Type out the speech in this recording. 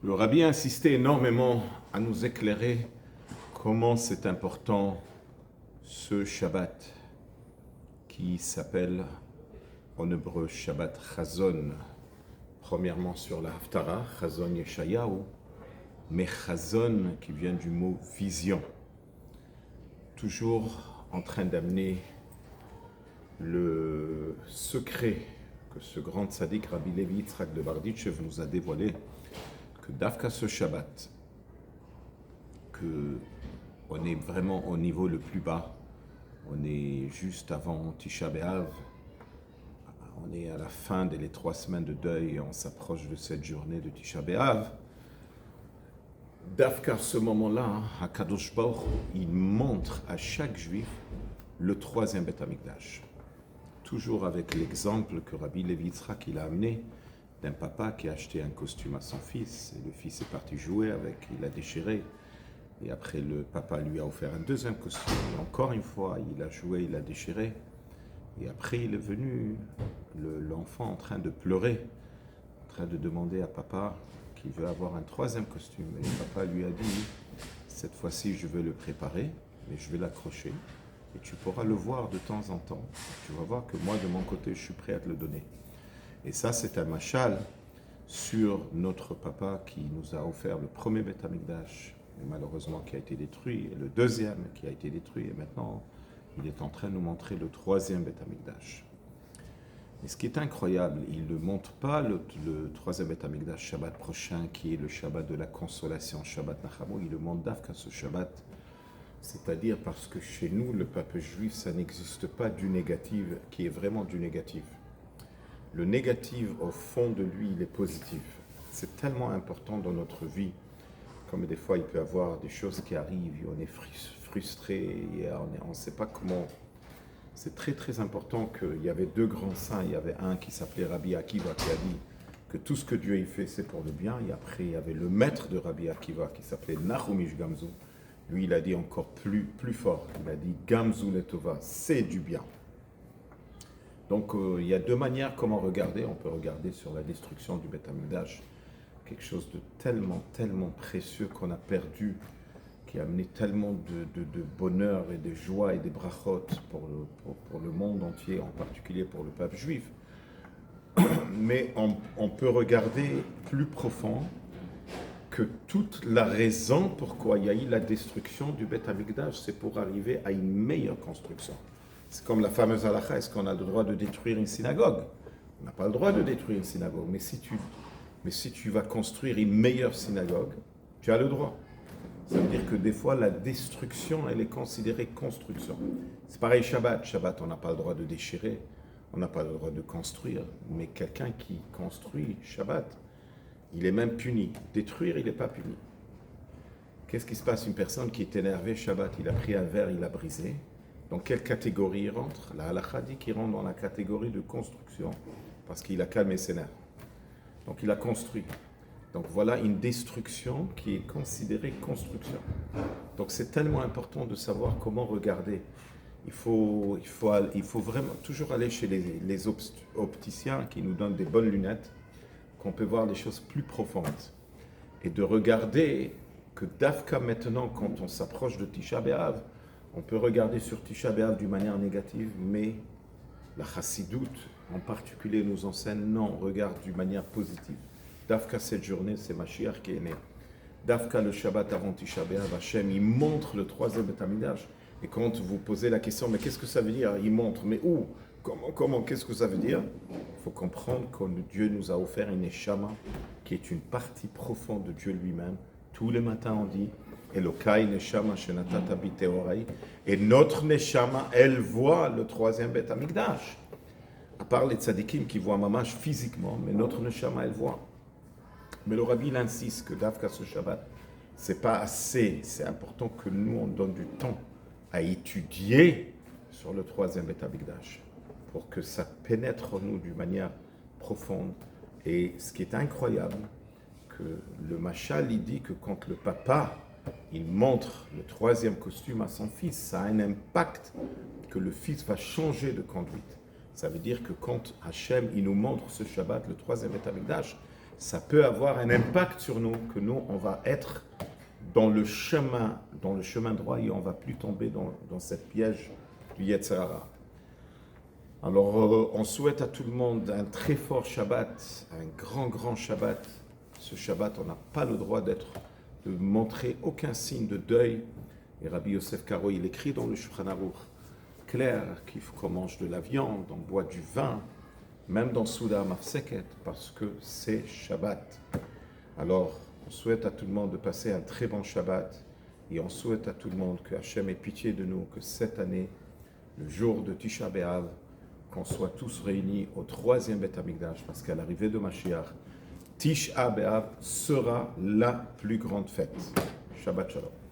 Le rabbi a insisté énormément à nous éclairer comment c'est important ce Shabbat qui s'appelle en hébreu Shabbat Chazon. Premièrement sur la Haftarah, Chazon Yeshayahu, mais Chazon qui vient du mot vision. Toujours en train d'amener le secret que ce grand tzaddik Rabbi Levi Yitzhak de Barditchev nous a dévoilé, que d'Afka ce Shabbat, que on est vraiment au niveau le plus bas, on est juste avant Tisha B'Av, on est à la fin des 3 semaines de deuil et on s'approche de cette journée de Tisha B'Av. D'Afka ce moment-là, HaKadosh Baruch Hu, il montre à chaque juif le 3e Beth Amikdash. Toujours avec l'exemple que Rabbi Levi Yitzhak il a amené d'un papa qui a acheté un costume à son fils, et le fils est parti jouer avec, il a déchiré, et après le papa lui a offert un 2e costume, et encore une fois il a joué, il a déchiré, et après il est venu, l'enfant en train de pleurer, en train de demander à papa qu'il veut avoir un 3e costume, et le papa lui a dit, cette fois-ci je vais le préparer, mais je vais l'accrocher, et tu pourras le voir de temps en temps, tu vas voir que moi de mon côté je suis prêt à te le donner. Et ça, c'est un machal sur notre papa qui nous a offert le premier Beth Amikdash, malheureusement qui a été détruit, et le 2e qui a été détruit, et maintenant il est en train de nous montrer le 3e Beth Amikdash. Et ce qui est incroyable, il ne montre pas le 3e Beth Amikdash Shabbat prochain, qui est le Shabbat de la consolation, Shabbat Nachamo, il le montre d'Afka ce Shabbat, c'est-à-dire parce que chez nous, le peuple juif, ça n'existe pas du négatif, qui est vraiment du négatif. Le négatif, au fond de lui, il est positif. C'est tellement important dans notre vie. Comme des fois, il peut y avoir des choses qui arrivent, et on est frustré, et on ne sait pas comment. C'est très très important qu'il y avait 2 grands saints. Il y avait un qui s'appelait Rabbi Akiva, qui a dit que tout ce que Dieu a fait, c'est pour le bien. Et après, il y avait le maître de Rabbi Akiva, qui s'appelait Nachumish Gamzu. Lui, il a dit encore plus fort. Il a dit Gamzu Letova, c'est du bien. Donc il y a 2 manières comment regarder. On peut regarder sur la destruction du Beth Amikdash, quelque chose de tellement précieux qu'on a perdu, qui a amené tellement de bonheur et de joie et des brachot pour le monde entier, en particulier pour le peuple juif. Mais on peut regarder plus profond que toute la raison pourquoi il y a eu la destruction du Beth Amikdash, c'est pour arriver à une meilleure construction. C'est comme la fameuse halakha, est-ce qu'on a le droit de détruire une synagogue? On n'a pas le droit de détruire une synagogue, mais si tu vas construire une meilleure synagogue, tu as le droit. Ça veut dire que des fois, la destruction, elle est considérée construction. C'est pareil Shabbat. Shabbat, on n'a pas le droit de déchirer, on n'a pas le droit de construire, mais quelqu'un qui construit Shabbat, il est même puni. Détruire, il n'est pas puni. Qu'est-ce qui se passe? Une personne qui est énervée Shabbat, il a pris un verre, il l'a brisé. Dans quelle catégorie il rentre? La halakha dit qu'il rentre dans la catégorie de construction, parce qu'il a calmé ses nerfs. Donc il a construit. Donc voilà une destruction qui est considérée construction. Donc c'est tellement important de savoir comment regarder. Il faut vraiment toujours aller chez les opticiens qui nous donnent des bonnes lunettes, qu'on peut voir les choses plus profondes. Et de regarder que d'Afka maintenant, quand on s'approche de Tisha B'Av, on peut regarder sur Tisha B'Av d'une manière négative, mais la Chassidoute en particulier nous enseigne, non, regarde d'une manière positive. D'Afka cette journée, c'est Mashiach qui est né. D'Afka le Shabbat avant Tisha B'Av, Hachem, il montre le 3e Beth Amikdash. Et quand vous posez la question, mais qu'est-ce que ça veut dire? Il montre, mais où? Comment, qu'est-ce que ça veut dire? Il faut comprendre que Dieu nous a offert une Neshama, qui est une partie profonde de Dieu lui-même. Tous les matins on dit, Elokai Neshama Shenatata Bi Teorai. Et notre Neshama, elle voit le 3e Beth Amikdash. À part les tzadikim qui voient mamash physiquement, mais notre Neshama, elle voit. Mais le Rabbi il insiste que d'Afka ce Shabbat, c'est pas assez. C'est important que nous, on donne du temps à étudier sur le 3e Beth Amikdash pour que ça pénètre en nous d'une manière profonde. Et ce qui est incroyable, que le Machal, il dit que quand le papa, il montre le 3e costume à son fils, ça a un impact que le fils va changer de conduite. Ça veut dire que quand Hachem, il nous montre ce Shabbat, le 3e Beth Amikdash, ça peut avoir un impact sur nous, que nous, on va être dans le chemin droit et on ne va plus tomber dans cette piège du Yetzer Hara. Alors, on souhaite à tout le monde un très fort Shabbat, un grand Shabbat. Ce Shabbat, on n'a pas le droit de montrer aucun signe de deuil. Et Rabbi Yosef Karo, il écrit dans le Shulchan Aruch, clair, qu'on mange de la viande, on boit du vin, même dans Souda Mafseket, parce que c'est Shabbat. Alors, on souhaite à tout le monde de passer un très bon Shabbat, et on souhaite à tout le monde que Hachem ait pitié de nous, que cette année, le jour de Tisha B'Av, qu'on soit tous réunis au 3e Beth Amikdash, parce qu'à l'arrivée de Mashiach, Tisha B'Av sera la plus grande fête. Shabbat Shalom.